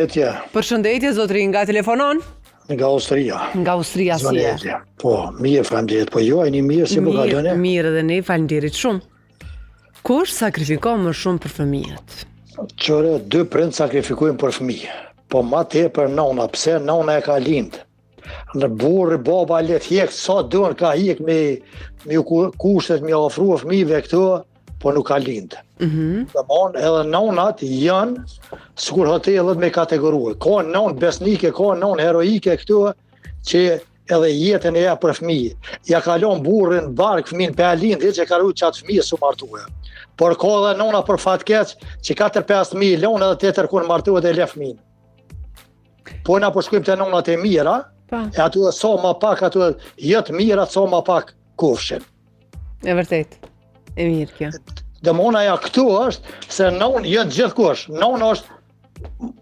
Përshëndetje, zotri, nga telefonon? Nga Austria. Nga Austria, si e? Po, mirë, faleminderit. Po jo, një mirë si po kaloni? Mirë dhe ne, faleminderit shumë. Kush sakrifikon më shumë për fëmijët? Qëre, dy prind sakrifikojnë për fëmijë. Po ma tepër nona, pse nona e ka lindë. Në burri, baba, let hjek, sa duen ka hjek me kushtet, me ofrua fëmijëve këto, po nuk ka lindë. Edhe nonat janë, sikur hotelet me kategorue. Ka non besnike, ka non heroike këtu, që edhe jetën e ja për fëmijë. Ja kalon burrin, bark, fëmijën për alind, që ka rujt qatë fëmijë su martue. Por ka edhe nona për fatkeq, që 4-5 lonë edhe tjetër kur martue dhe le fëmijën. Po na përshkujmë të nonat e mira, e aty dhe sa ma pak, aty dhe jetë mira, sa ma pak kufshin. E vërtet, e mirë kjo. Dëmona ja këtu është, se non jetë gjithkush. Non është,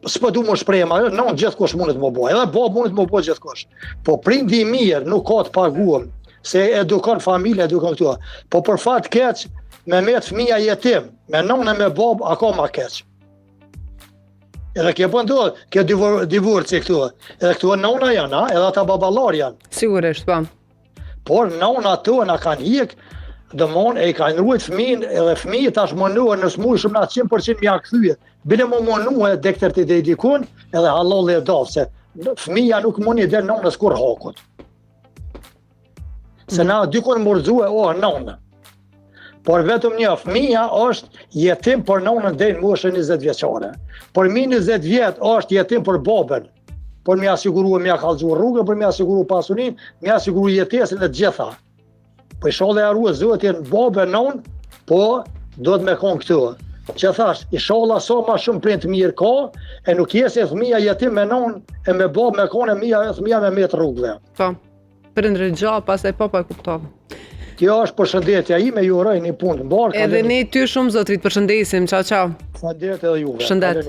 s'po du më shprema, non gjithkush mundet më bo, edhe bab mundet më bo gjithkush. Po prindi i mirë nuk ka të paguam, se edukon familje, edukon këtu. Po për fat keq, me met fëmija jetim, me non e me bab, ako ma keq. Edhe kjo pëndohet, kjo divorci këtu. Edhe këtu nona janë, edhe ata babalar janë. Sigurisht, po. Por nona të na kanë hik, dëmon e i ka nërujt fëmijën, edhe fëmijë tash mënuar në smuj shumë na 100% mja këthyje. Bile më mënuar dekter të dedikun, edhe halal e dafë, se fëmija nuk mundi dhe nonës kur hakut. Se na dykon mërzue, nonë. Por vetëm një fëmija është jetim për nonën dhe në moshën 20 vjeqare. Por mi 20 vjet është jetim për babën. Por mi asiguru, mi kallëzu rrugën, por mi asiguru pasunin, mi asiguru jetesën e gjitha. Po i shala e arruë zëtjen babë e non, po do të me konë këtu. Që thash, i shala sa ma shumë prind mirë ka, e nuk jesë e fëmija jetim me non, e me babë me konë e fëmija me metë rrugëve. Po, prindër gjatë, pas e papa e kuptovë. Kjo është përshëndetja ime, ju uroj një punë të mbarë. Edhe ne ty shumë, zotrit, përshëndesim, ciao, ciao. Faleminderit edhe juve. Shëndet.